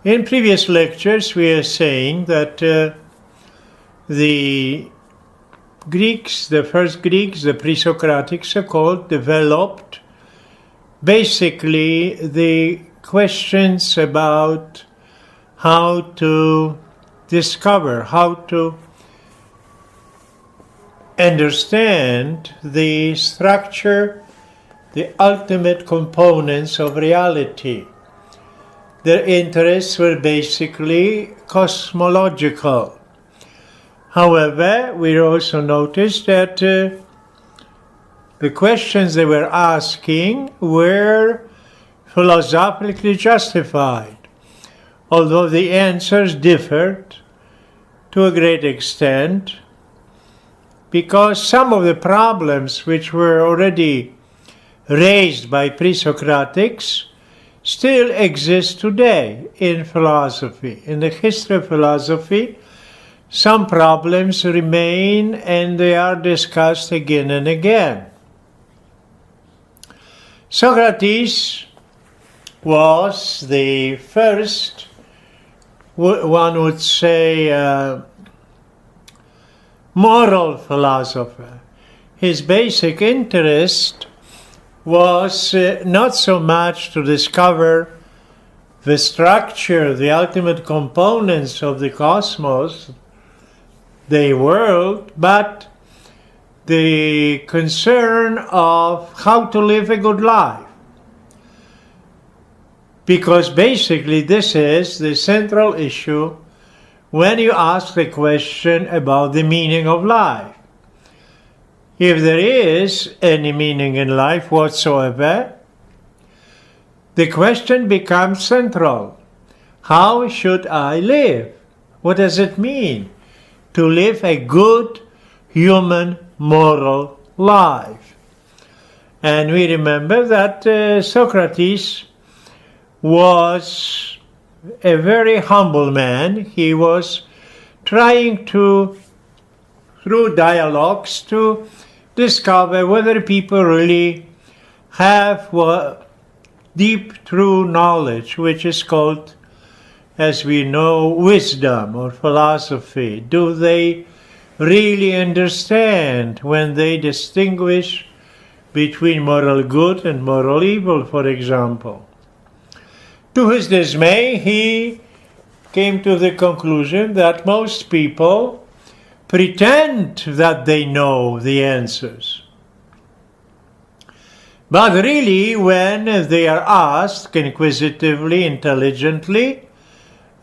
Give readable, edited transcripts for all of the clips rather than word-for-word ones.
In previous lectures, we are saying that the Greeks, the first Greeks, the Presocratic so-called, developed basically the questions about how to discover, how to understand the structure, the ultimate components of reality. Their interests were basically cosmological. However, we also noticed that the questions they were asking were philosophically justified, although the answers differed to a great extent, because some of the problems which were already raised by Presocratics still exist today in philosophy. In the history of philosophy, some problems remain and they are discussed again and again. Socrates was the first, one would say, moral philosopher. His basic interest was not so much to discover the structure, the ultimate components of the cosmos, the world, but the concern of how to live a good life. Because basically this is the central issue when you ask the question about the meaning of life. If there is any meaning in life whatsoever, the question becomes central. How should I live? What does it mean to live a good human moral life? And we remember that Socrates was a very humble man. He was trying to, through dialogues, to discover whether people really have deep, true knowledge, which is called, as we know, wisdom or philosophy. Do they really understand when they distinguish between moral good and moral evil, for example? To his dismay, he came to the conclusion that most people pretend that they know the answers. But really, when they are asked inquisitively, intelligently,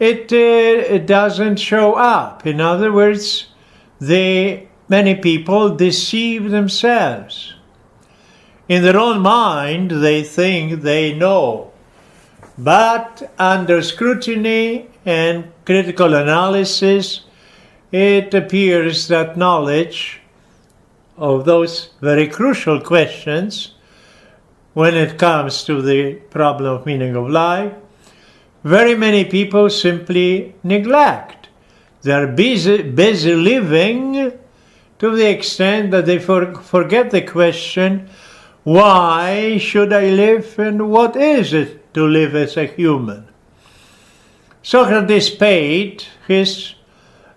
it doesn't show up. In other words, many people deceive themselves. In their own mind, they think they know. But under scrutiny and critical analysis, it appears that knowledge of those very crucial questions, when it comes to the problem of meaning of life, very many people simply neglect. They're busy living to the extent that they forget the question, why should I live and what is it to live as a human? Socrates paid his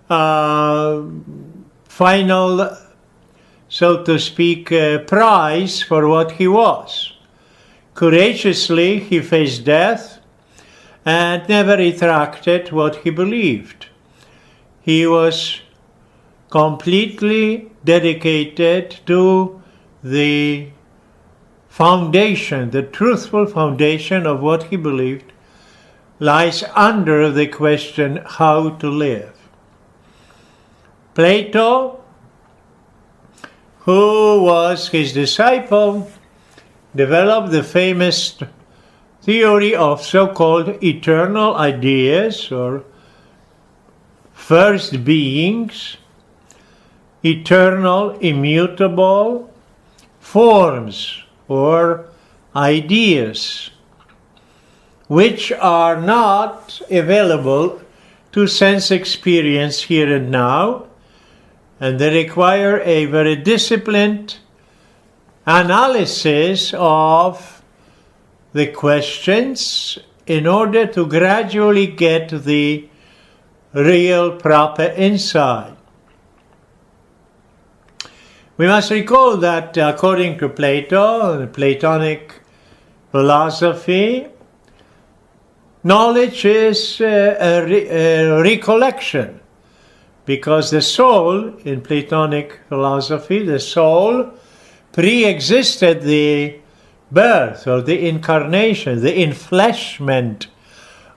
final, so to speak, price for what he was. Courageously, he faced death and never retracted what he believed. He was completely dedicated to the foundation, the truthful foundation of what he believed lies under the question how to live. Plato, who was his disciple, developed the famous theory of so-called eternal ideas or first beings, eternal, immutable forms or ideas, which are not available to sense experience here and now, and they require a very disciplined analysis of the questions in order to gradually get the real proper insight. We must recall that according to Plato, the Platonic philosophy, knowledge is a recollection, because the soul, in Platonic philosophy, the soul pre-existed the birth or the incarnation, the enfleshment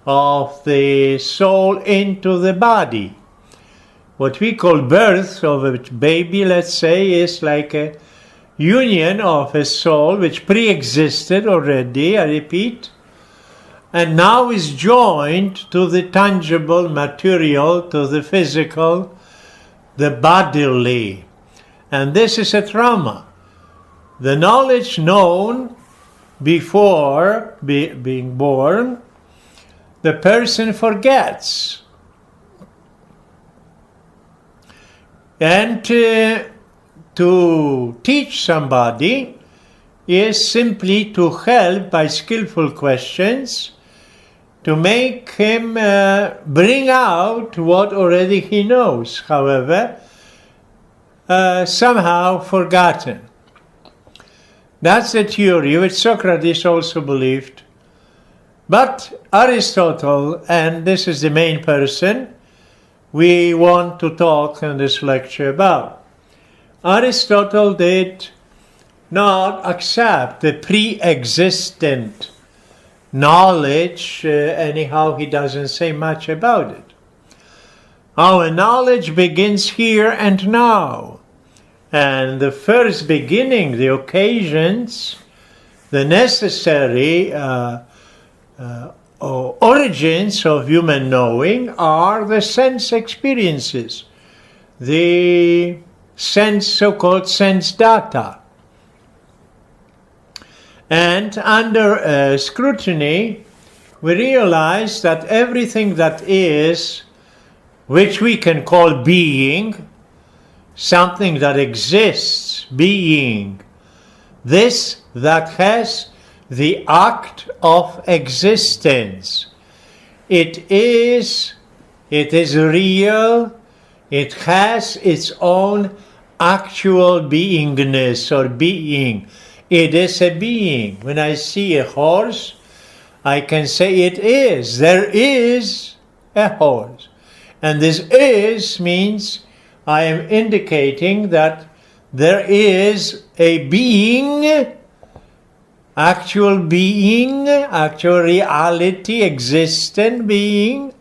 of the soul into the body. What we call birth of a baby, let's say, is like a union of a soul which pre-existed already, I repeat, and now is joined to the tangible material, to the physical, the bodily. And this is a trauma. The knowledge known before being born, the person forgets. And to teach somebody is simply to help by skillful questions to make him bring out what already he knows, however, somehow forgotten. That's the theory which Socrates also believed. But Aristotle, and this is the main person we want to talk in this lecture about. Aristotle did not accept the pre-existent knowledge, anyhow he doesn't say much about it. Our knowledge begins here and now, and the first beginning, the occasions, the necessary origins of human knowing are the sense experiences, the so-called sense data. And under scrutiny, we realize that everything that is, which we can call being, something that exists, being, this that has the act of existence. It is real, it has its own actual beingness or being. It is a being. When I see a horse, I can say it is. There is a horse. And this is means I am indicating that there is a being, actual reality, existent being,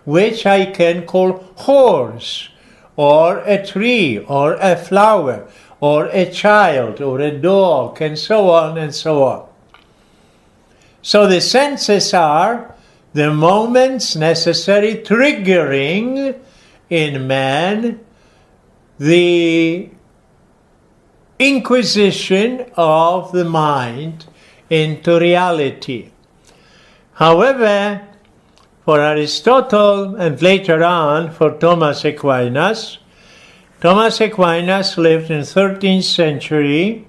which I can call horse, or a tree, or a flower, or a child, or a dog, and so on and so on. So the senses are the moments necessary triggering in man the inquisition of the mind into reality. However, for Aristotle and later on for Thomas Aquinas lived in 13th century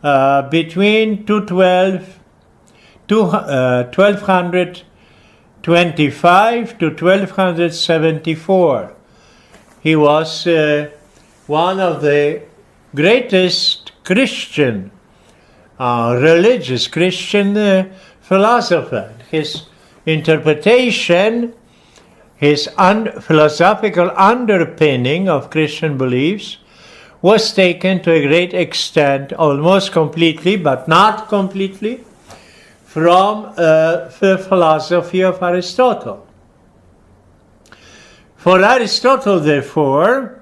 between 1225 to 1274. He was one of the greatest Christian, religious Christian philosopher. His interpretation, his philosophical underpinning of Christian beliefs was taken to a great extent, almost completely, but not completely, from the philosophy of Aristotle. For Aristotle, therefore,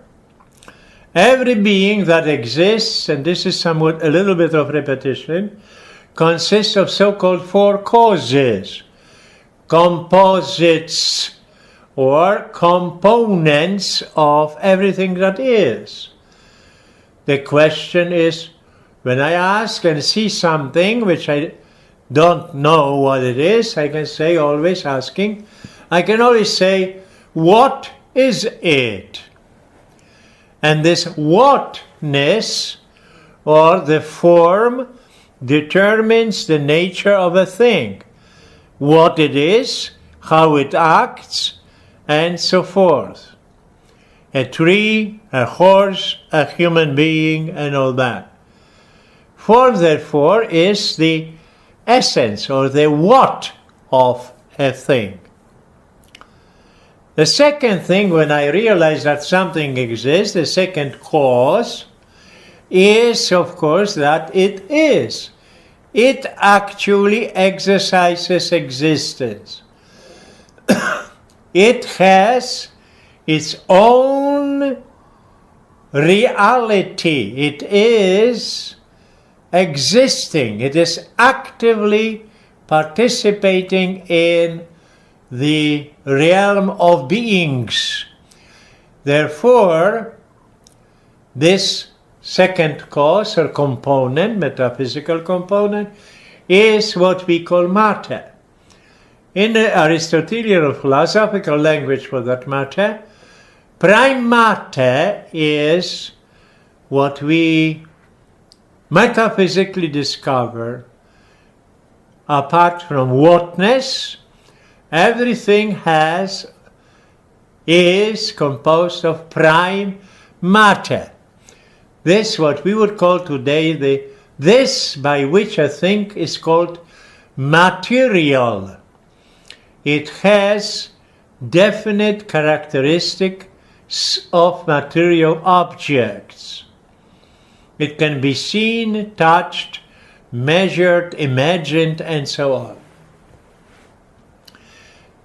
every being that exists, and this is somewhat a little bit of repetition, consists of so-called four causes, composites, or components of everything that is. The question is, when I ask and see something which I don't know what it is, I can say, always asking, I can always say, what is it? And this whatness, or the form, determines the nature of a thing. what it is, how it acts, and so forth. A tree, a horse, a human being, and all that. Form, therefore, is the essence or the what of a thing. The second thing, when I realize that something exists, the second cause, is, of course, that it is. It actually exercises existence. It has its own reality. It is existing. It is actively participating in the realm of beings. Therefore, this second cause or component, metaphysical component, is what we call matter. In the Aristotelian or philosophical language, for that matter, prime matter is what we metaphysically discover. Apart from whatness, everything is composed of prime matter. This, what we would call today, this by which a thing is called material. It has definite characteristics of material objects. It can be seen, touched, measured, imagined, and so on.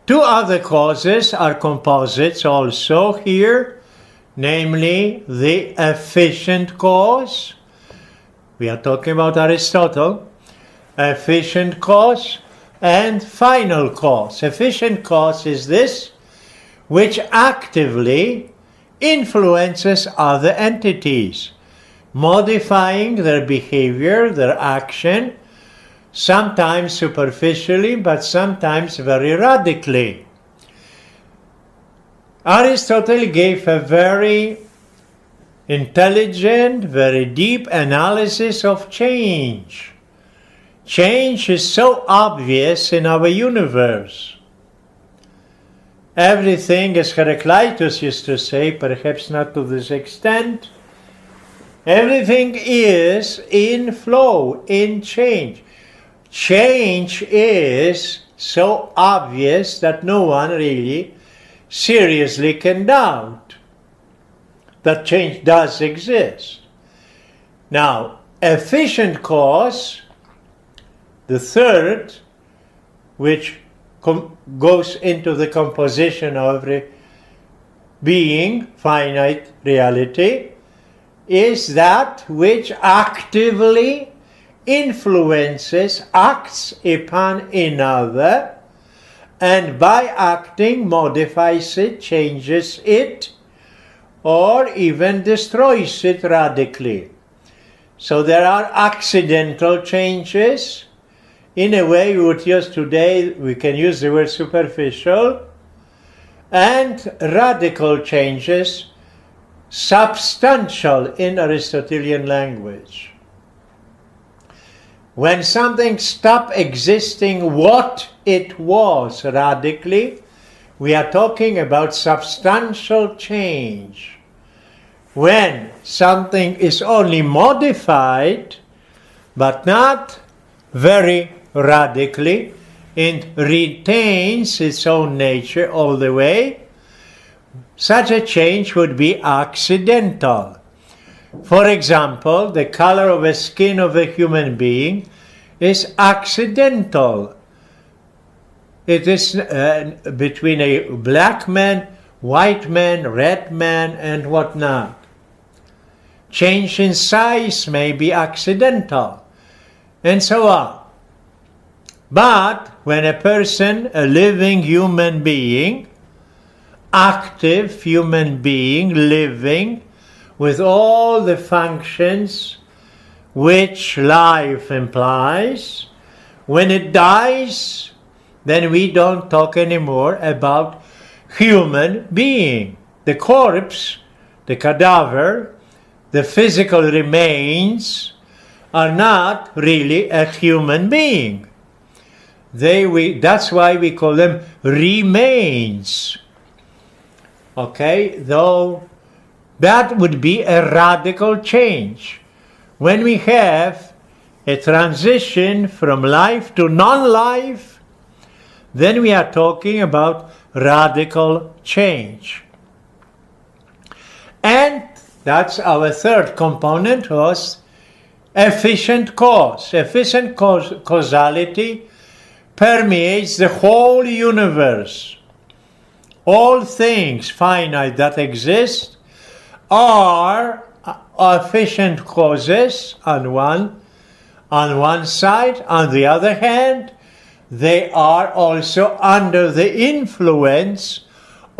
Two other causes are composites also here, namely the efficient cause. We are talking about Aristotle. Efficient cause and final cause. Efficient cause is this which actively influences other entities, modifying their behavior, their action, sometimes superficially, but sometimes very radically. Aristotle gave a very intelligent, very deep analysis of change. Change is so obvious in our universe. Everything, as Heraclitus used to say, perhaps not to this extent, everything is in flow, in change. Change is so obvious that no one really seriously can doubt that change does exist. Now, efficient cause, the third, which goes into the composition of every being, finite reality, is that which actively influences, acts upon another, and by acting modifies it, changes it, or even destroys it radically. So there are accidental changes. In a way we would use today, we can use the word superficial, and radical changes, substantial in Aristotelian language. When something stops existing what it was radically, we are talking about substantial change. When something is only modified, but not very radically, and retains its own nature all the way, such a change would be accidental. For example, the color of the skin of a human being is accidental. It is between a black man, white man, red man, and whatnot. Change in size may be accidental, and so on. But when a person, a living human being, active human being, living, with all the functions which life implies, when it dies, then we don't talk anymore about human being. The corpse, the cadaver, the physical remains are not really a human being. That's why we call them remains. Okay, though that would be a radical change. When we have a transition from life to non-life, then we are talking about radical change. And that's our third component, was efficient cause. Efficient causality permeates the whole universe. All things finite that exist are efficient causes on one side. On the other hand, they are also under the influence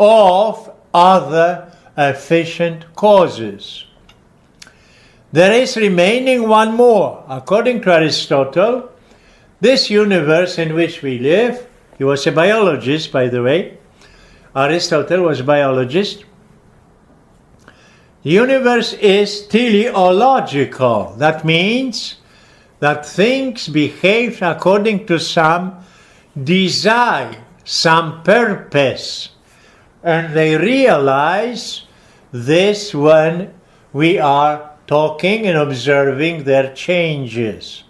of other efficient causes. There is remaining one more. According to Aristotle, this universe in which we live, he was a biologist, by the way. Aristotle was a biologist. The universe is teleological. That means that things behave according to some design, some purpose. And they realize this when we are talking and observing their changes.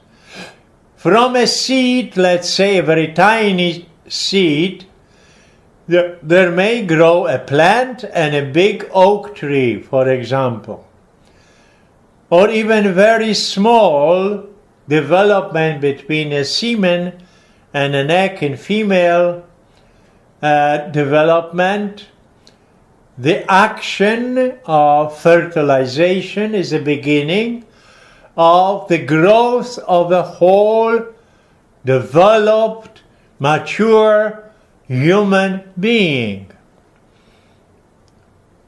From a seed, let's say a very tiny seed, there may grow a plant and a big oak tree, for example. Or even very small development between a semen and an egg in female development. The action of fertilization is the beginning of the growth of a whole developed, mature human being.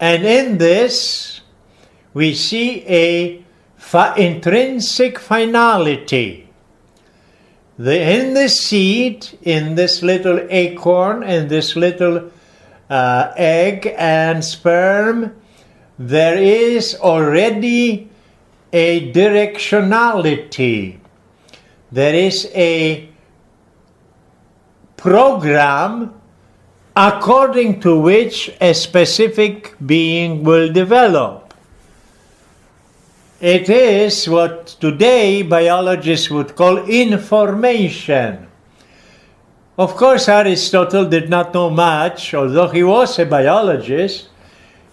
And in this, we see a intrinsic finality. In the seed, in this little acorn, in this little egg and sperm, there is already a directionality. There is a program according to which a specific being will develop. It is what today biologists would call information. Of course, Aristotle did not know much, although he was a biologist.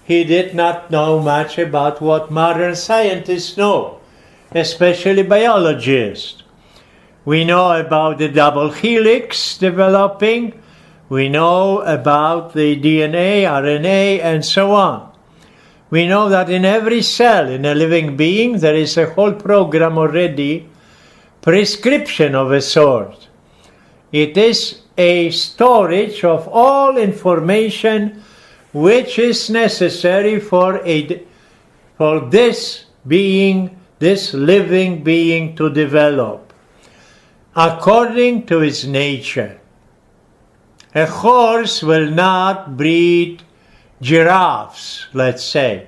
He did not know much about what modern scientists know, especially biologists. We know about the double helix developing. We know about the DNA, RNA, and so on. We know that in every cell in a living being there is a whole program already, prescription of a sort. It is a storage of all information which is necessary for this being, this living being to develop, according to its nature. A horse will not breed giraffes, let's say.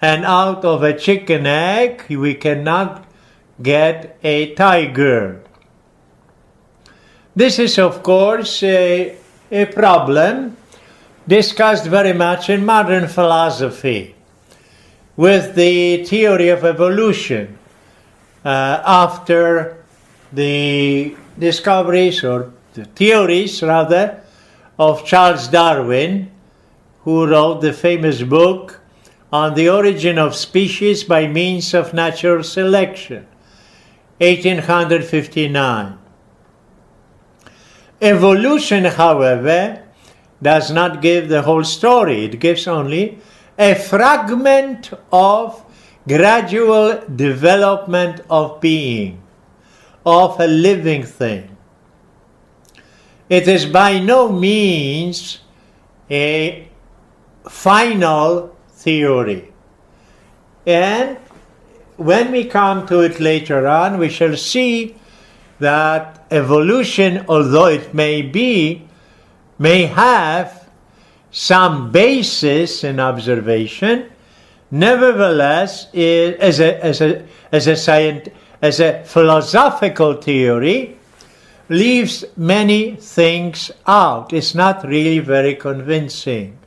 And out of a chicken egg, we cannot get a tiger. This is, of course, a problem discussed very much in modern philosophy with the theory of evolution after the discoveries, or the theories rather, of Charles Darwin, who wrote the famous book on the origin of species by means of natural selection, 1859. Evolution, however, does not give the whole story. It gives only a fragment of gradual development of being, of a living thing. It is by no means a final theory. And when we come to it later on, we shall see that evolution, although it may have some basis in observation, nevertheless, as a philosophical theory, leaves many things out. It's not really very convincing.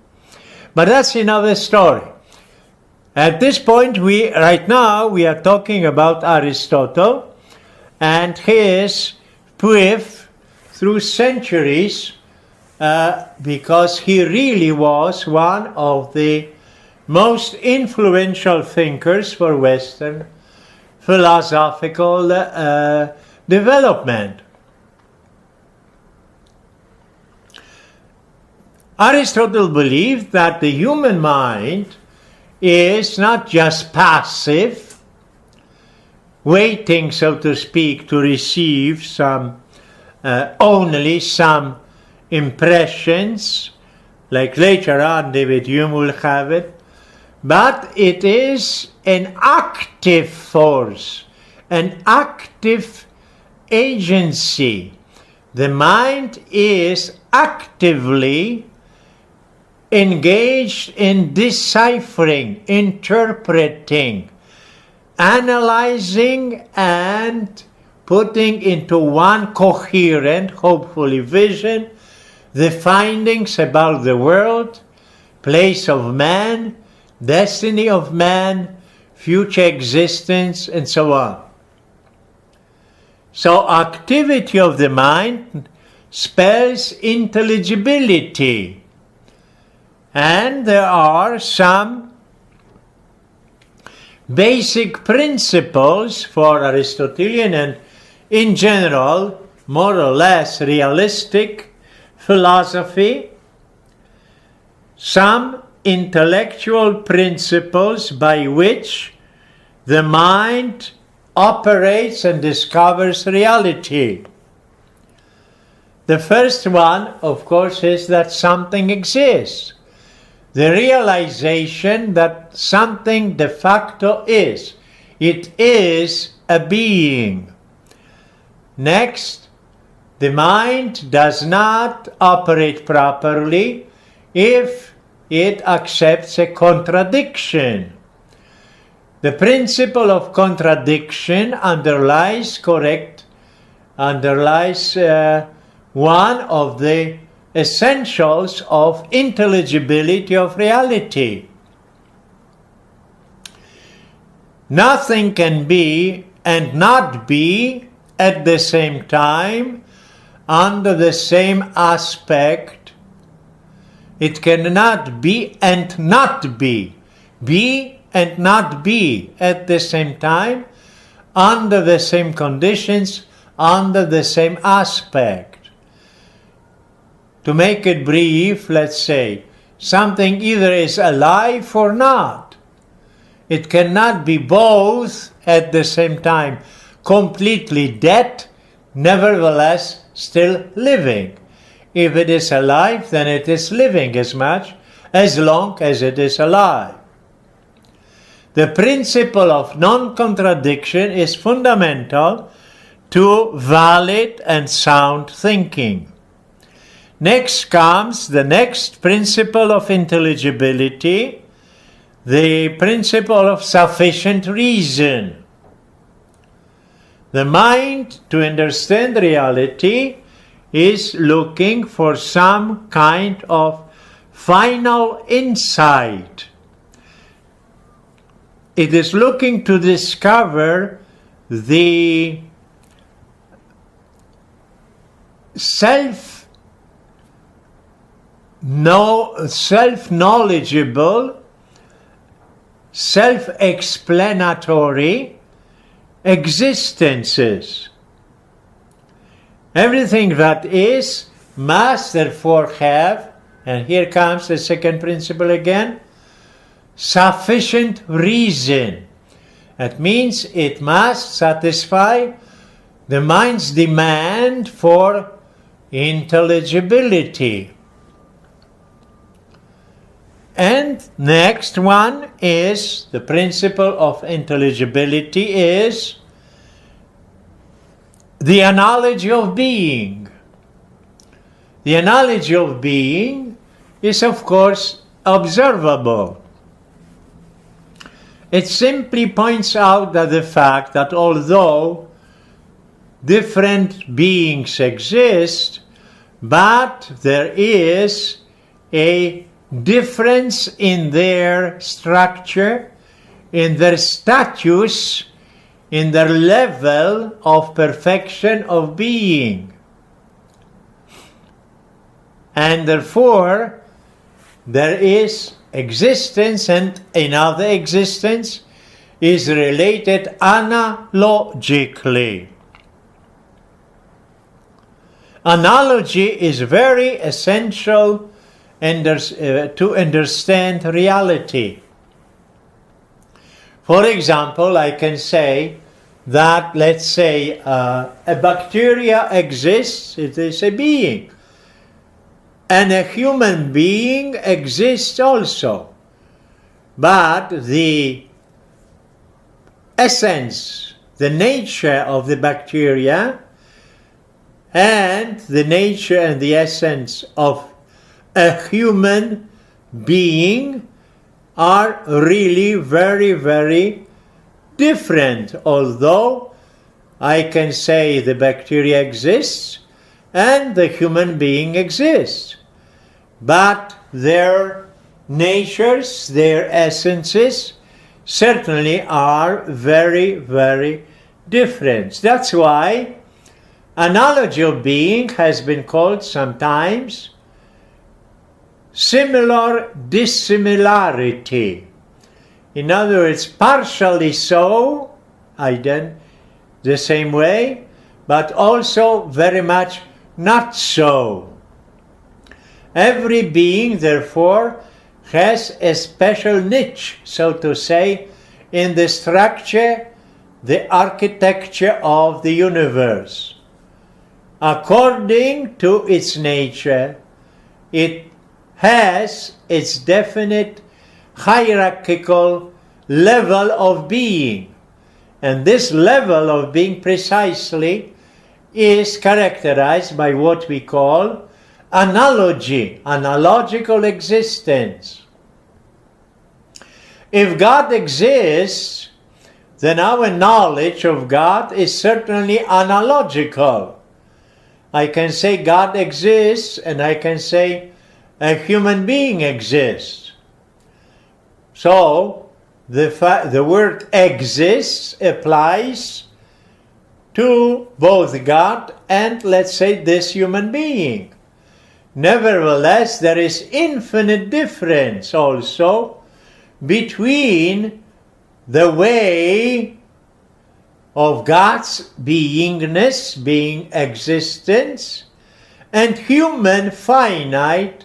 But that's another story. At this point, right now, we are talking about Aristotle and his proof through centuries, because he really was one of the most influential thinkers for Western philosophical development. Aristotle believed that the human mind is not just passive, waiting, so to speak, to receive only some impressions, like later on David Hume will have it, but it is an active force, an active agency. The mind is actively engaged in deciphering, interpreting, analyzing, and putting into one coherent, hopefully, vision the findings about the world, place of man, destiny of man, future existence, and so on. So activity of the mind spells intelligibility. And there are some basic principles for Aristotelian and, in general, more or less realistic philosophy, some intellectual principles by which the mind operates and discovers reality. The first one, of course, is that something exists. The realization that something de facto is. It is a being. Next, the mind does not operate properly if it accepts a contradiction. The principle of contradiction underlies one of the essentials of intelligibility of reality. Nothing can be and not be at the same time under the same aspect. It cannot be and not be and not be at the same time, under the same conditions, under the same aspect. To make it brief, let's say, something either is alive or not. It cannot be both at the same time, completely dead, nevertheless still living. If it is alive, then it is living as long as it is alive. The principle of non-contradiction is fundamental to valid and sound thinking. Next comes the next principle of intelligibility, the principle of sufficient reason. The mind, to understand reality, is looking for some kind of final insight. It is looking to discover the self-knowledgeable, self-explanatory existences. Everything that is must therefore have, and here comes the second principle again, sufficient reason. That means it must satisfy the mind's demand for intelligibility. And next one is, the principle of intelligibility is the analogy of being. The analogy of being is, of course, observable. It simply points out that the fact that although different beings exist, but there is a difference in their structure, in their status, in their level of perfection of being. And therefore, there is existence, and another existence is related analogically. Analogy is very essential to understand reality. For example, I can say that, let's say, a bacteria exists, it is a being, and a human being exists also. But the essence, the nature of the bacteria, and the nature and the essence of a human being are really very, very different. Although I can say the bacteria exists and the human being exists, but their natures, their essences certainly are very, very different. That's why analogy of being has been called sometimes similar dissimilarity. In other words, partially so, the same way, but also very much not so. Every being, therefore, has a special niche, so to say, in the structure, the architecture of the universe. According to its nature, it has its definite hierarchical level of being. And this level of being precisely is characterized by what we call analogy, analogical existence. If God exists, then our knowledge of God is certainly analogical. I can say God exists, and I can say a human being exists. So, the word exists applies to both God and, let's say, this human being. Nevertheless, there is infinite difference also between the way of God's beingness, being existence, and human finite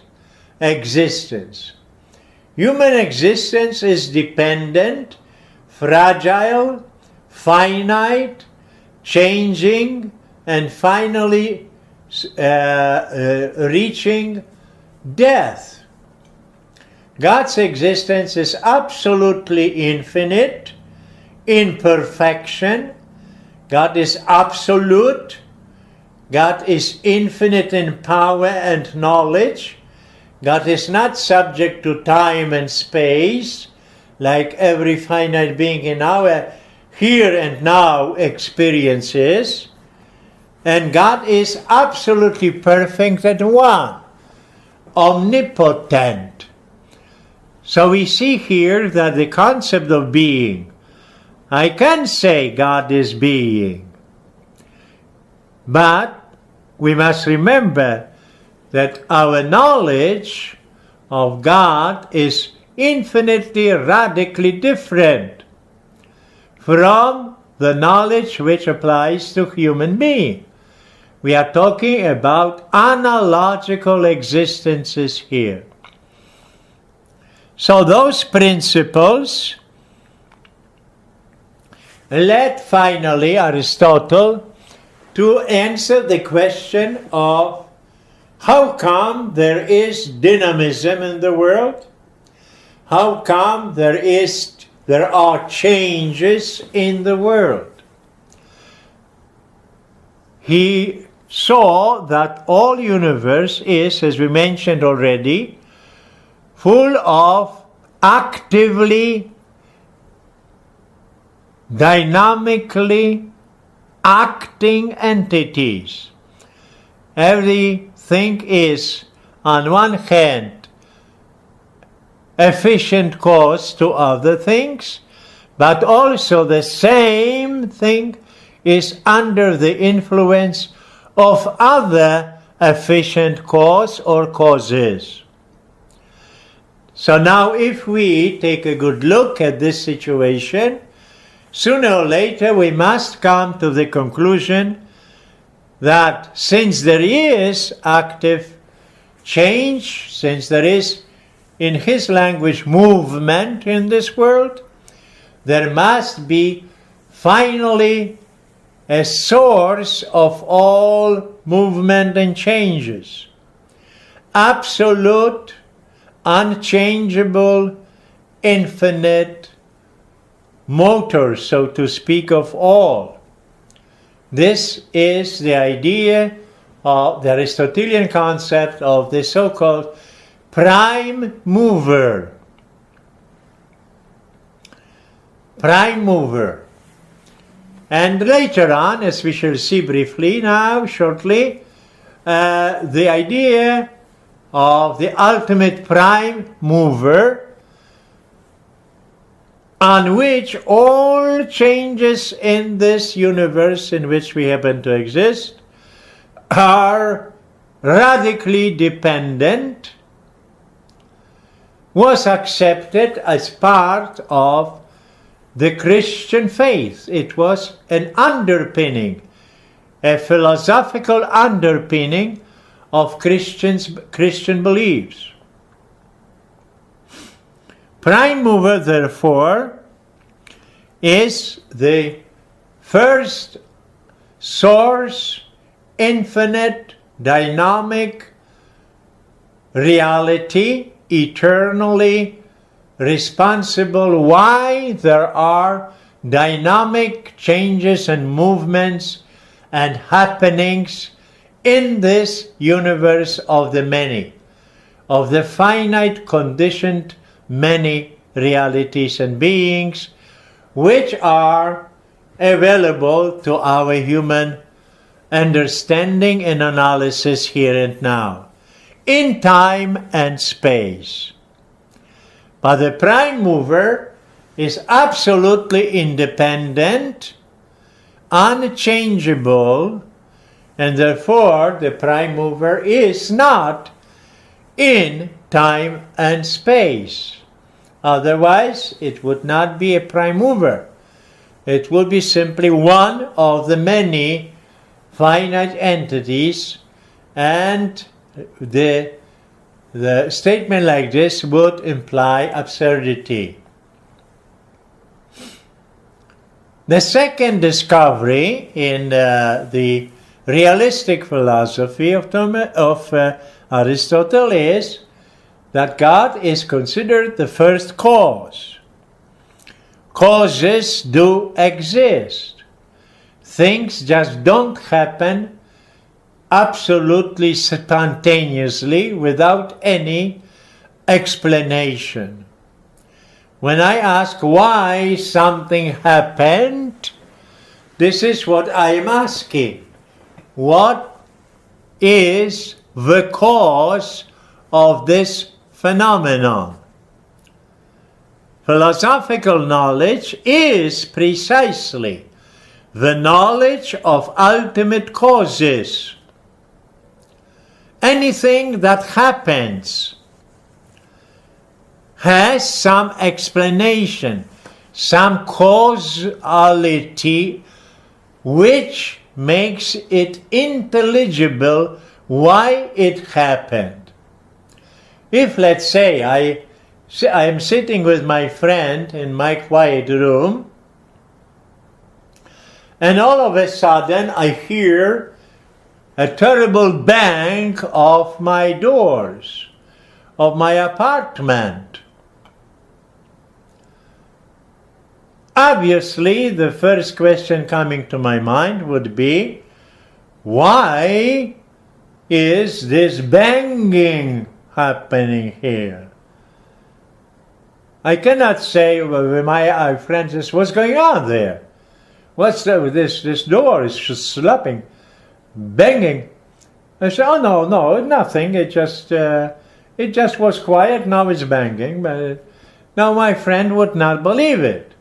existence. Human existence is dependent, fragile, finite, changing, and finally reaching death. God's existence is absolutely infinite, in perfection. God is absolute. God is infinite in power and knowledge. God is not subject to time and space, like every finite being in our here and now experiences. And God is absolutely perfect and one, omnipotent. So we see here that the concept of being, I can say God is being, but we must remember that our knowledge of God is infinitely, radically different from the knowledge which applies to human being. We are talking about analogical existences here. So those principles led finally Aristotle to answer the question of how come there is dynamism in the world? How come there are changes in the world? He saw that all universe is, as we mentioned already, full of actively, dynamically acting entities. Everything is, on one hand, efficient cause to other things, but also the same thing is under the influence of other efficient cause or causes. So now if we take a good look at this situation, sooner or later we must come to the conclusion that since there is active change, since there is, in his language, movement in this world, there must be finally a source of all movement and changes. Absolute, unchangeable, infinite motor, so to speak, of all. This is the idea of the Aristotelian concept of the so-called prime mover. Prime mover. And later on, as we shall see briefly now, shortly, the idea of the ultimate prime mover on which all changes in this universe in which we happen to exist are radically dependent, was accepted as part of the Christian faith. It was an underpinning, a philosophical underpinning of Christian beliefs. Prime mover, therefore, is the first source, infinite, dynamic reality, eternally responsible why there are dynamic changes and movements and happenings in this universe of the many, of the finite conditioned many realities and beings which are available to our human understanding and analysis here and now, in time and space. But the prime mover is absolutely independent, unchangeable, and therefore the prime mover is not in time and space. Otherwise, it would not be a prime mover. It would be simply one of the many finite entities, and the statement like this would imply absurdity. The second discovery in the realistic philosophy of Aristotle is that God is considered the first cause. Causes do exist. Things just don't happen absolutely spontaneously without any explanation. When I ask why something happened, this is what I am asking. What is the cause of this phenomenon? Philosophical knowledge is precisely the knowledge of ultimate causes. Anything that happens has some explanation, some causality which makes it intelligible why it happened. If, let's say, I am sitting with my friend in my quiet room, and all of a sudden I hear a terrible bang of my doors, of my apartment. Obviously, the first question coming to my mind would be, why is this banging happening here? I cannot say, well, my friend says, what's going on there? What's that with this door? It's just slapping, banging. I said, oh, no, nothing. It just was quiet. Now it's banging. But now my friend would not believe it.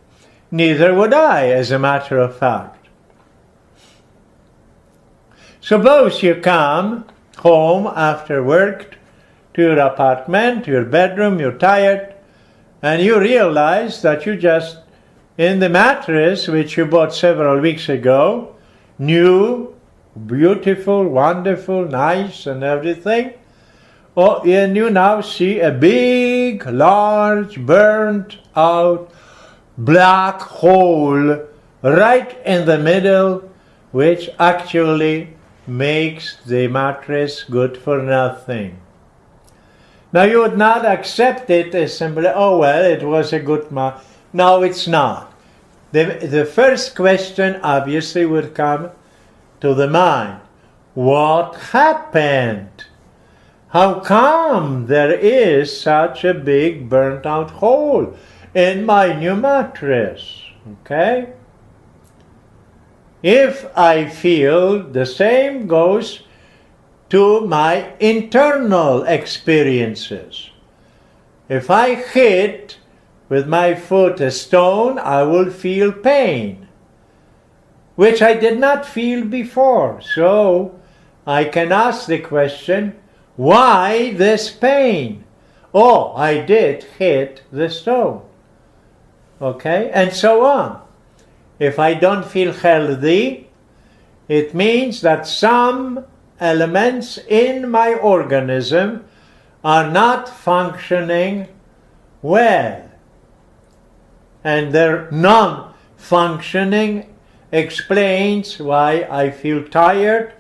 Neither would I, as a matter of fact. Suppose you come home after work to your apartment, to your bedroom, you're tired, and you realize that you just, in the mattress which you bought several weeks ago, new, beautiful, wonderful, nice, and everything, and you now see a big, large, burnt out, black hole right in the middle, which actually makes the mattress good for nothing. Now you would not accept it as simply, oh well, it was a good mattress. No, it's not. The first question obviously would come to the mind. What happened? How come there is such a big burnt out hole in my new mattress? Okay? If I feel the same goes to my internal experiences. If I hit with my foot a stone, I will feel pain, which I did not feel before. So I can ask the question, why this pain? Oh, I did hit the stone. Okay, and so on. If I don't feel healthy, it means that some elements in my organism are not functioning well. And their non-functioning explains why I feel tired,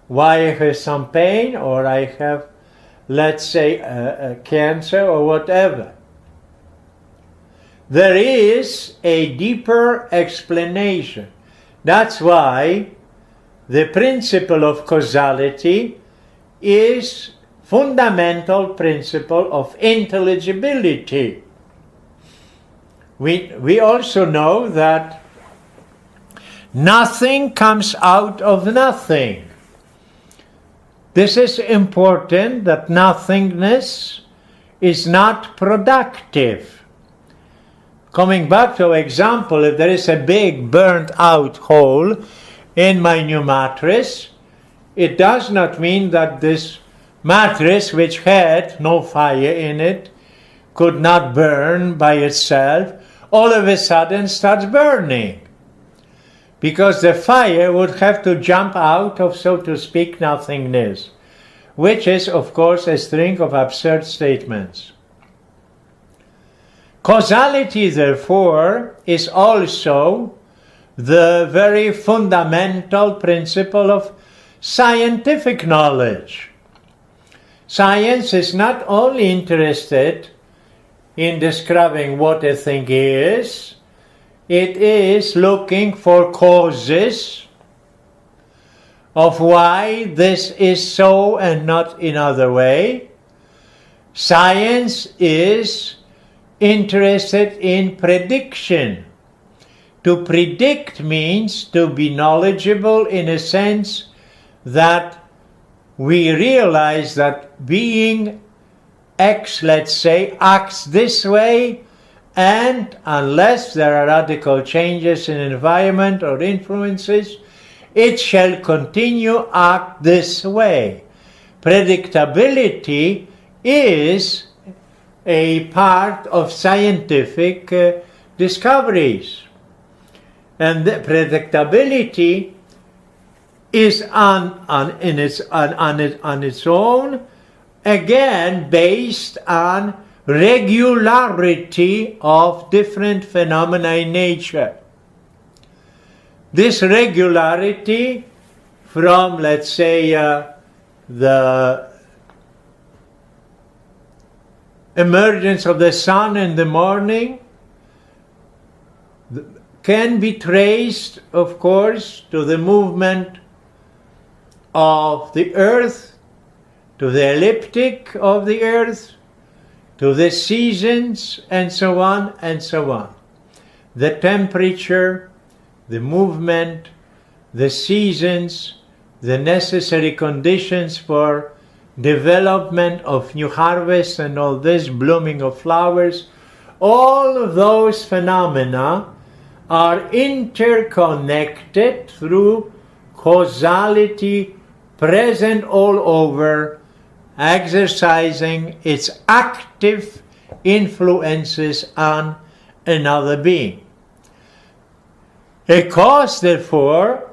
why I have some pain, or I have, let's say, a cancer or whatever. There is a deeper explanation. That's why the principle of causality is fundamental principle of intelligibility. We also know that nothing comes out of nothing. This is important, that nothingness is not productive. Coming back to example, if there is a big burnt out hole in my new mattress, it does not mean that this mattress, which had no fire in it, could not burn by itself, all of a sudden starts burning. Because the fire would have to jump out of, so to speak, nothingness, which is, of course, a string of absurd statements. Causality, therefore, is also the very fundamental principle of scientific knowledge. Science is not only interested in describing what a thing is, it is looking for causes of why this is so and not in other way. Science is interested in prediction. To predict means to be knowledgeable in a sense that we realize that being X, let's say, acts this way, and unless there are radical changes in environment or influences, it shall continue act this way. Predictability is a part of scientific discoveries. And the predictability is on its own, again based on regularity of different phenomena in nature. This regularity from, let's say, the emergence of the sun in the morning can be traced, of course, to the movement of the earth, to the ecliptic of the earth, to the seasons, and so on and so on. The temperature, the movement, the seasons, the necessary conditions for development of new harvests and all this, blooming of flowers, all of those phenomena are interconnected through causality present all over, exercising its active influences on another being. A cause, therefore,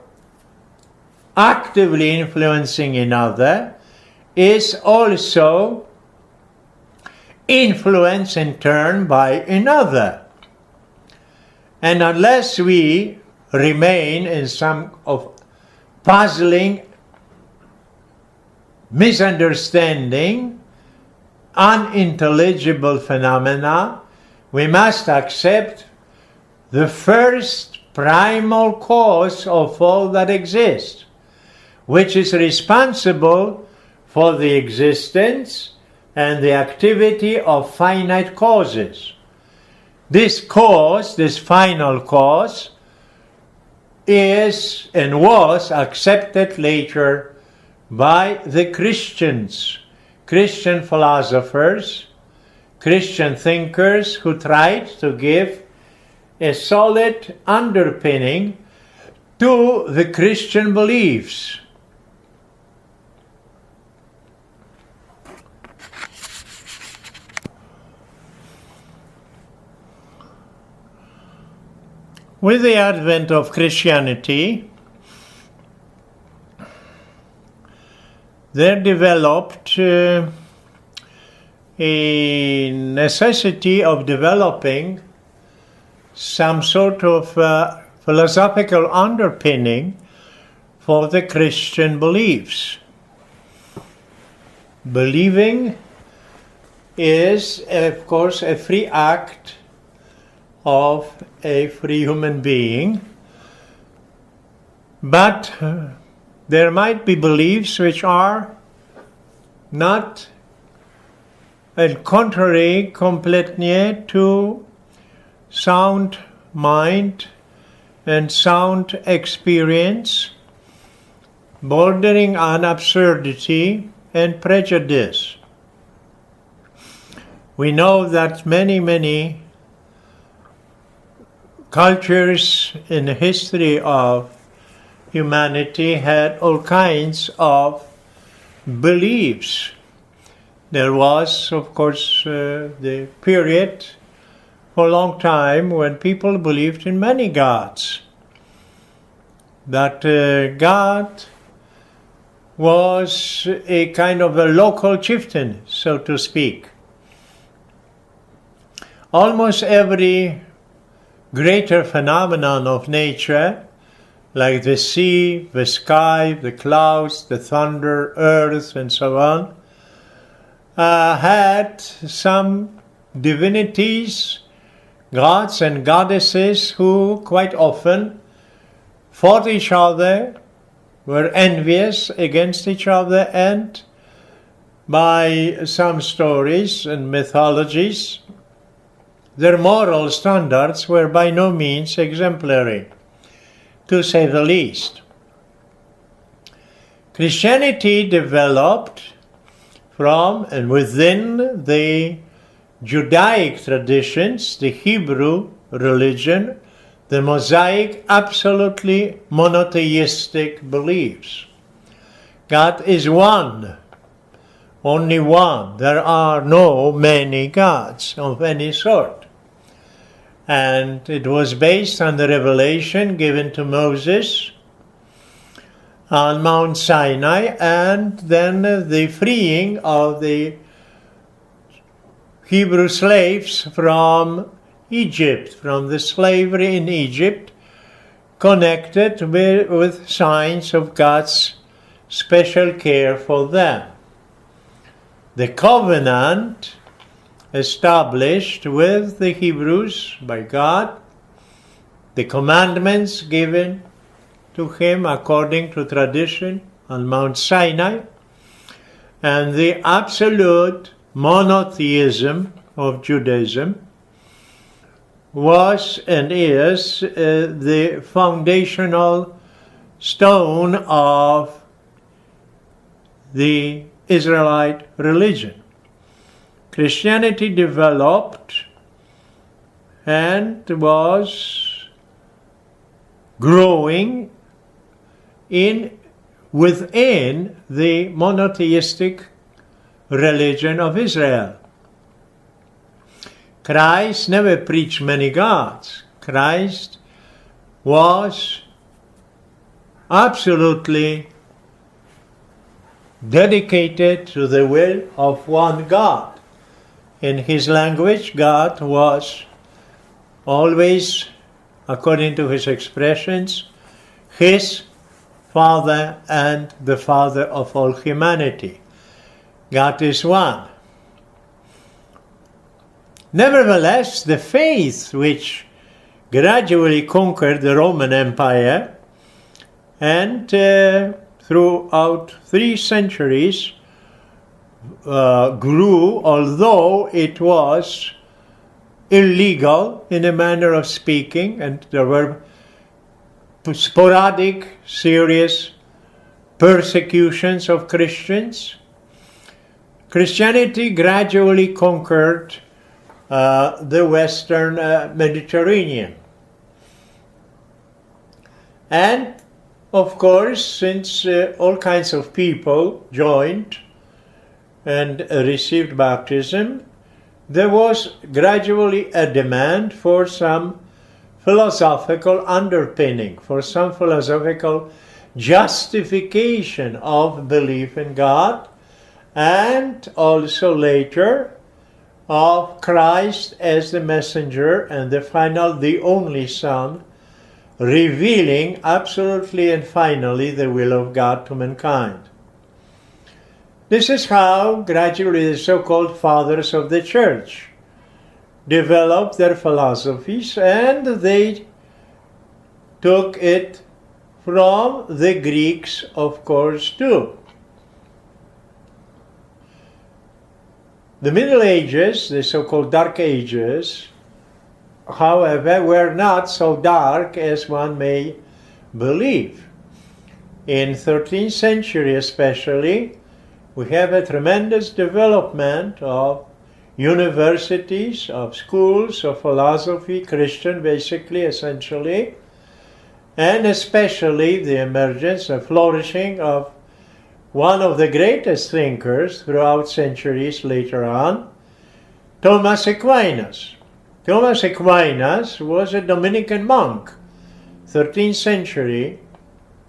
actively influencing another, is also influenced in turn by another. And unless we remain in some of puzzling, misunderstanding, unintelligible phenomena, we must accept the first primal cause of all that exists, which is responsible for the existence and the activity of finite causes. This cause, this final cause, is and was accepted later by the Christians, Christian philosophers, Christian thinkers who tried to give a solid underpinning to the Christian beliefs. With the advent of Christianity, there developed a necessity of developing some sort of philosophical underpinning for the Christian beliefs. Believing is, of course, a free act of a free human being, but there might be beliefs which are not and contrary completely to sound mind and sound experience, bordering on absurdity and prejudice. We know that many cultures in the history of humanity had all kinds of beliefs. There was, of course, the period for a long time when people believed in many gods. That God was a kind of a local chieftain, so to speak. Almost every greater phenomenon of nature, like the sea, the sky, the clouds, the thunder, earth, and so on, had some divinities, gods and goddesses who quite often fought each other, were envious against each other, and by some stories and mythologies, their moral standards were by no means exemplary, to say the least. Christianity developed from and within the Judaic traditions, the Hebrew religion, the Mosaic, absolutely monotheistic beliefs. God is one, only one. There are no many gods of any sort. And it was based on the revelation given to Moses on Mount Sinai, and then the freeing of the Hebrew slaves from Egypt, from the slavery in Egypt, connected with signs of God's special care for them. The covenant established with the Hebrews by God, the commandments given to him according to tradition on Mount Sinai, and the absolute monotheism of Judaism was and is the foundational stone of the Israelite religion. Christianity developed and was growing within the monotheistic religion of Israel. Christ never preached many gods. Christ was absolutely dedicated to the will of one God. In his language, God was always, according to his expressions, his Father and the Father of all humanity. God is one. Nevertheless, the faith which gradually conquered the Roman Empire and throughout 3 centuries grew, although it was illegal in a manner of speaking, and there were sporadic, serious persecutions of Christians. Christianity gradually conquered the Western Mediterranean. And, of course, since all kinds of people joined and received baptism, there was gradually a demand for some philosophical underpinning, for some philosophical justification of belief in God, and also later of Christ as the messenger and the only Son, revealing absolutely and finally the will of God to mankind. This is how gradually the so-called fathers of the Church developed their philosophies, and they took it from the Greeks, of course, too. The Middle Ages, the so-called Dark Ages, however, were not so dark as one may believe. In 13th century especially, we have a tremendous development of universities, of schools of philosophy, Christian basically, essentially, and especially the emergence and flourishing of one of the greatest thinkers throughout centuries later on, Thomas Aquinas. Thomas Aquinas was a Dominican monk, 13th century.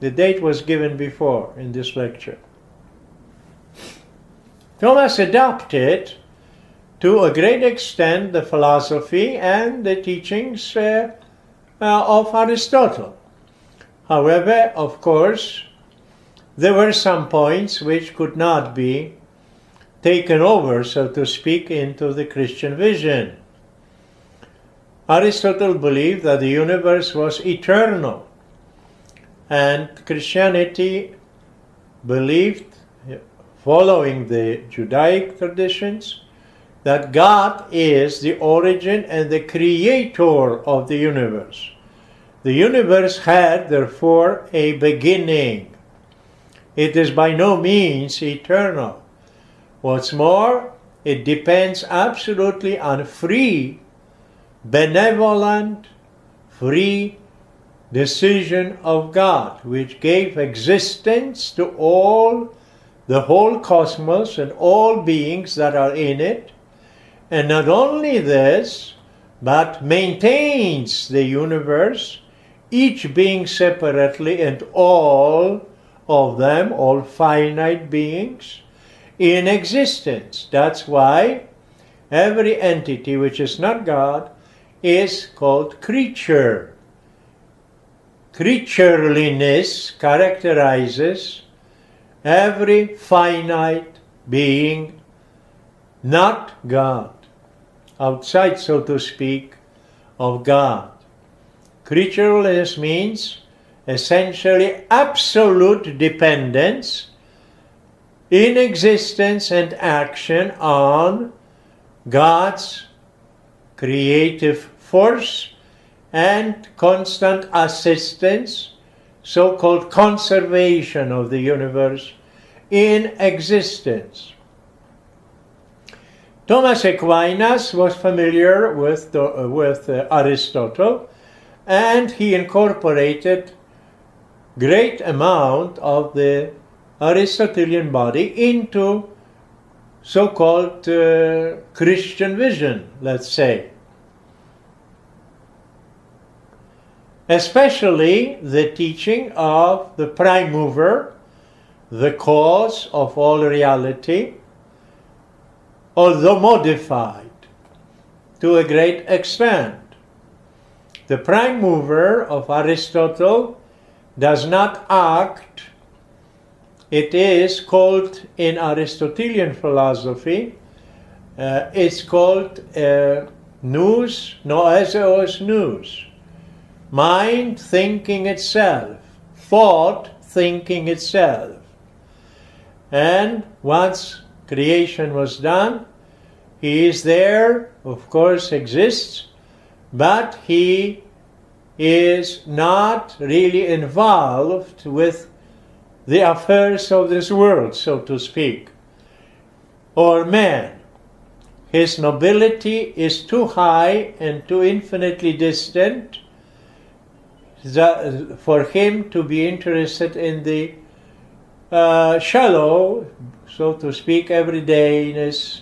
The date was given before in this lecture. Thomas adopted to a great extent the philosophy and the teachings of Aristotle. However, of course, there were some points which could not be taken over, so to speak, into the Christian vision. Aristotle believed that the universe was eternal, and Christianity believed, following the Judaic traditions, that God is the origin and the creator of the universe. The universe had, therefore, a beginning. It is by no means eternal. What's more, it depends absolutely on free, benevolent, free decision of God, which gave existence to the whole cosmos and all beings that are in it. And not only this, but maintains the universe, each being separately and all of them, all finite beings, in existence. That's why every entity which is not God is called creature. Creatureliness characterizes every finite being, not God, outside, so to speak, of God. Creatureliness means essentially absolute dependence in existence and action on God's creative force and constant assistance, so-called conservation of the universe in existence. Thomas Aquinas was familiar with Aristotle, and he incorporated great amount of the Aristotelian body into so-called Christian vision, let's say. Especially the teaching of the prime mover, the cause of all reality, although modified to a great extent. The prime mover of Aristotle does not act. It is called in Aristotelian philosophy, it's called nous, noeseos nous, mind thinking itself, thought thinking itself. And once creation was done, he is there, of course exists, but he is not really involved with the affairs of this world, so to speak, or man. His nobility is too high and too infinitely distant for him to be interested in the shallow, so to speak, everydayness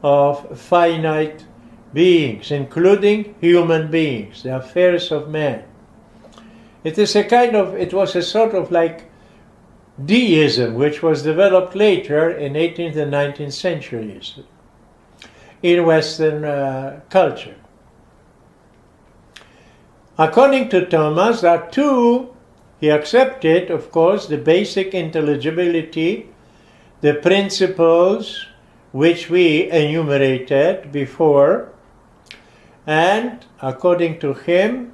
of finite beings, including human beings, the affairs of man. It was a sort of like deism, which was developed later in 18th and 19th centuries in Western culture. According to Thomas, there are two. He accepted, of course, the basic intelligibility, the principles which we enumerated before, and according to him,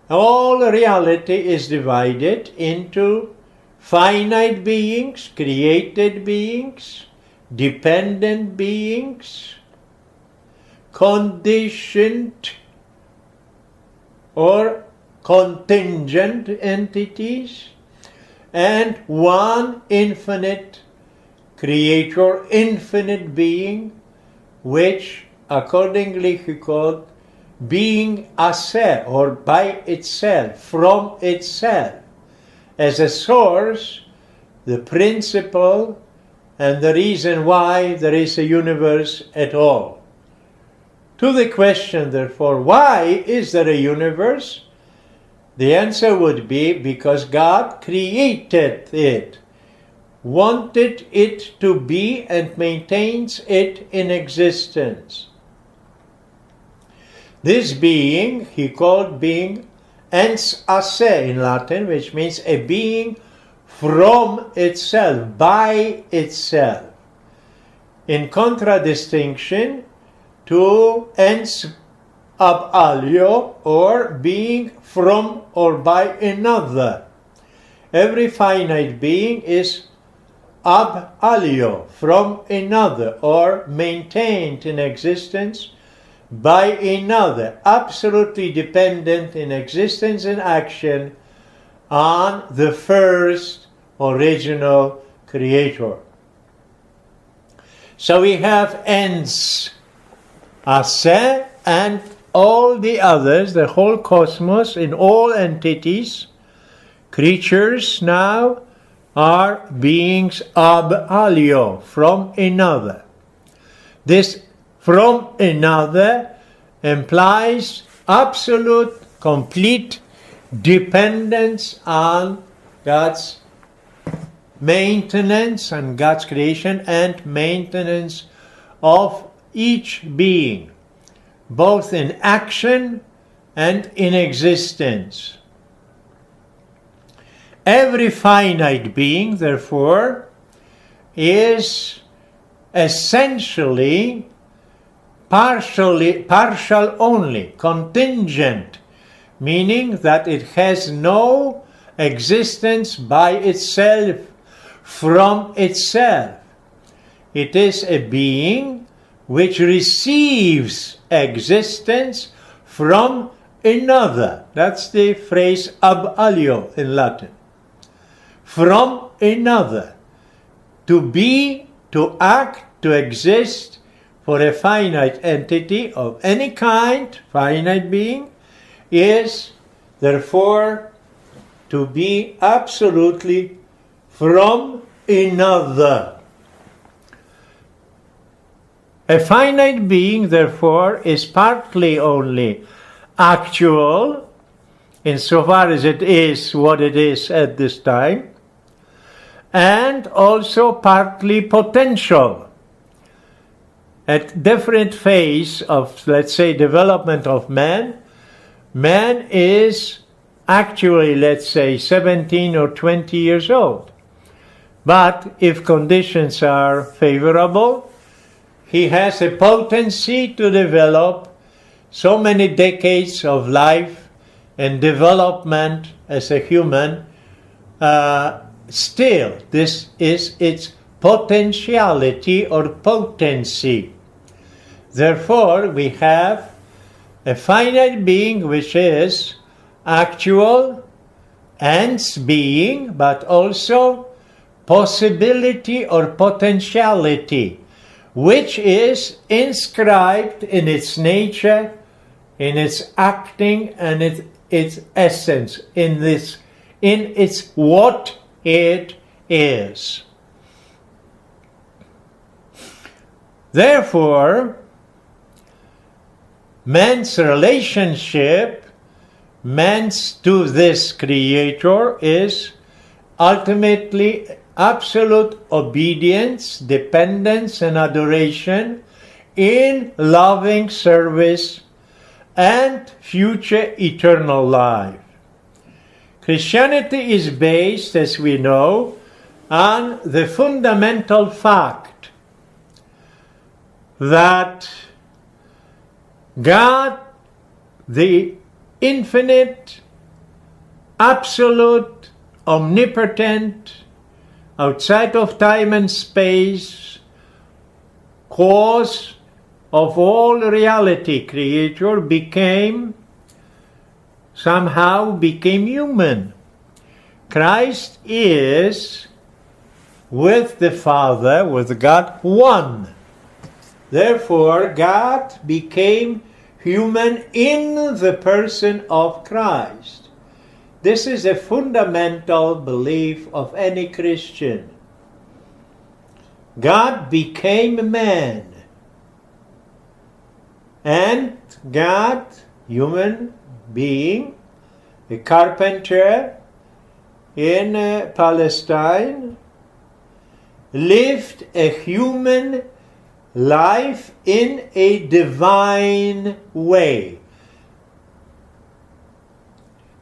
all reality is divided into finite beings, created beings, dependent beings, conditioned or contingent entities, and one infinite creator, infinite being, which accordingly he called being a se, or by itself, from itself, as a source, the principle, and the reason why there is a universe at all. To the question, therefore, why is there a universe? The answer would be because God created it, wanted it to be, and maintains it in existence. This being he called being ens a se in Latin, which means a being from itself, by itself, in contradistinction to ens ab alio, or being from or by another. Every finite being is ab alio, from another, or maintained in existence by another, absolutely dependent in existence and action on the first original creator. So we have ens a se, and all the others, the whole cosmos, in all entities, creatures now are beings ab alio, from another. This from another implies absolute, complete dependence on God's maintenance and God's creation and maintenance of each being, both in action and in existence. Every finite being, therefore, is essentially partial only, contingent, meaning that it has no existence by itself, from itself. It is a being which receives existence from another. That's the phrase ab alio in Latin. From another. To be, to act, to exist for a finite entity of any kind, finite being, is therefore to be absolutely from another. A finite being, therefore, is partly only actual, insofar as it is what it is at this time, and also partly potential. At different phase of, let's say, development of man, man is actually, let's say, 17 or 20 years old. But if conditions are favorable, he has a potency to develop so many decades of life and development as a human. Still, this is its potentiality or potency. Therefore, we have a finite being which is actual ends being, but also possibility or potentiality, which is inscribed in its nature, in its acting, and its essence, in its what it is. Therefore, man's relationship, man's to this creator, is ultimately absolute obedience, dependence, and adoration in loving service and future eternal life. Christianity is based, as we know, on the fundamental fact that God, the infinite, absolute, omnipotent, outside of time and space, cause of all reality, creator, somehow became human. Christ is, with the Father, with God, one. Therefore, God became human in the person of Christ. This is a fundamental belief of any Christian. God became man. And God, human being, a carpenter in Palestine, lived a human life in a divine way.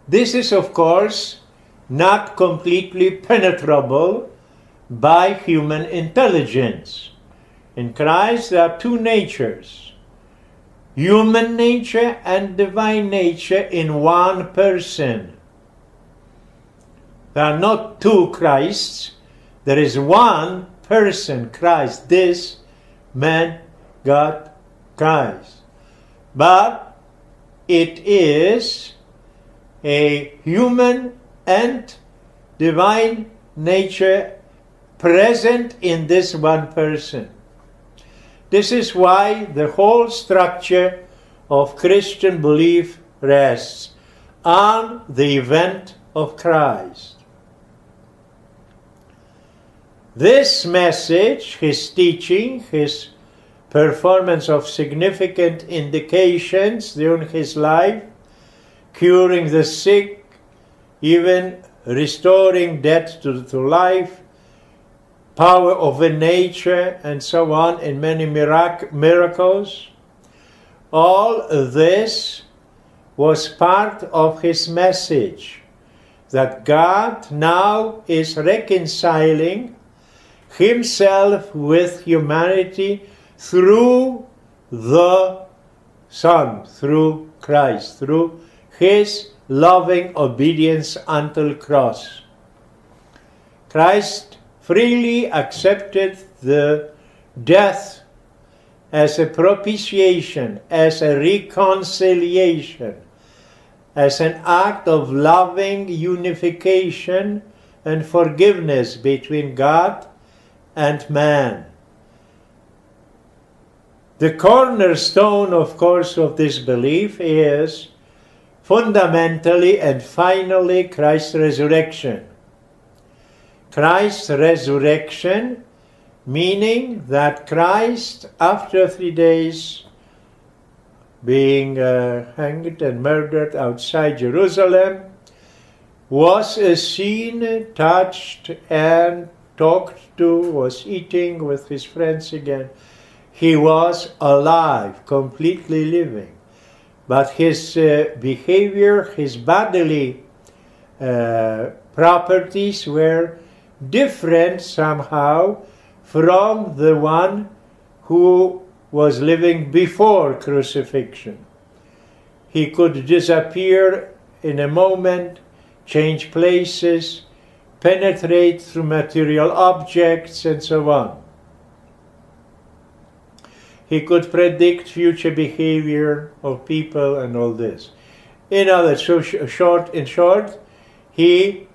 This is, of course, not completely penetrable by human intelligence. In Christ, there are two natures, human nature and divine nature in one person. There are not two Christs. There is one person, Christ, this man, God, Christ. But it is a human and divine nature present in this one person. This is why the whole structure of Christian belief rests on the event of Christ. This message, his teaching, his performance of significant indications during his life, curing the sick, even restoring death to life, power over nature, and so on, in many miracles. All this was part of his message, that God now is reconciling himself with humanity through the Son, through Christ, through his loving obedience until cross. Christ freely accepted the death as a propitiation, as a reconciliation, as an act of loving unification and forgiveness between God and man. The cornerstone, of course, of this belief is fundamentally and finally Christ's resurrection. Christ's resurrection, meaning that Christ, after 3 days being hanged and murdered outside Jerusalem, was seen, touched, and talked to, was eating with his friends again. He was alive, completely living. But his behavior, his bodily properties were different somehow from the one who was living before crucifixion. He could disappear in a moment, change places, penetrate through material objects, and so on. He could predict future behavior of people and all this. In short, he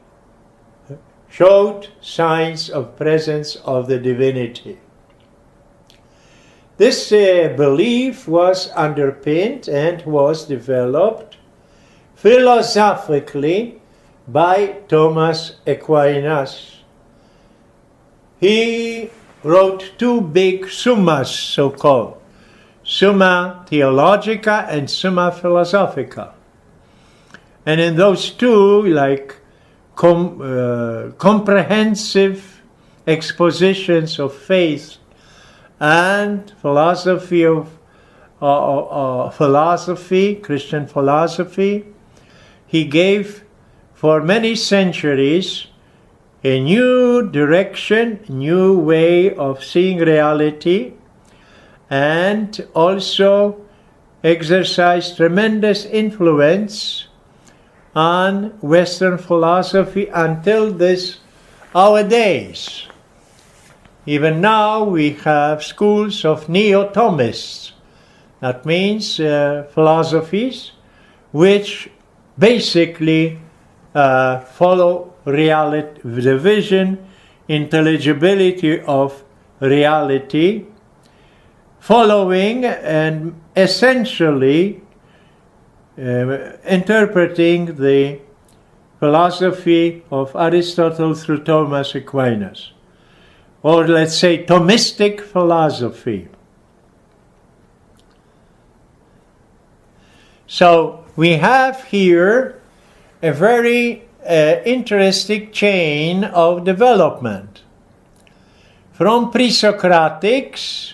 showed signs of presence of the divinity. This belief was underpinned and was developed philosophically by Thomas Aquinas. He wrote 2 big summas, so-called, Summa Theologica and Summa Philosophica. And in those 2, like comprehensive expositions of faith and philosophy Christian philosophy, he gave for many centuries a new direction, new way of seeing reality, and also exercised tremendous influence on Western philosophy until our days. Even now we have schools of neo-Thomists. That means philosophies which basically follow reality, the vision, intelligibility of reality, following and essentially interpreting the philosophy of Aristotle through Thomas Aquinas, or let's say Thomistic philosophy. So we have here a very interesting chain of development. From Presocratics,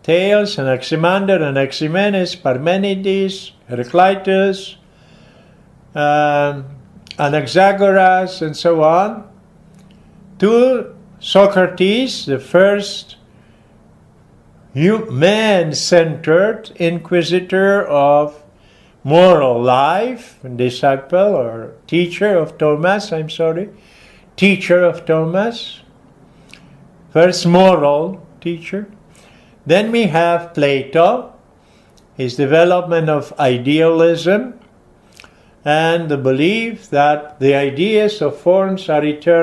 Thales, Anaximander, Anaximenes, Parmenides, Heraclitus, Anaxagoras, and so on, to Socrates, the first man-centered inquisitor of moral life, disciple or teacher of Thomas, teacher of Thomas, first moral teacher. Then we have Plato, his development of idealism, and the belief that the ideas of forms are eternal.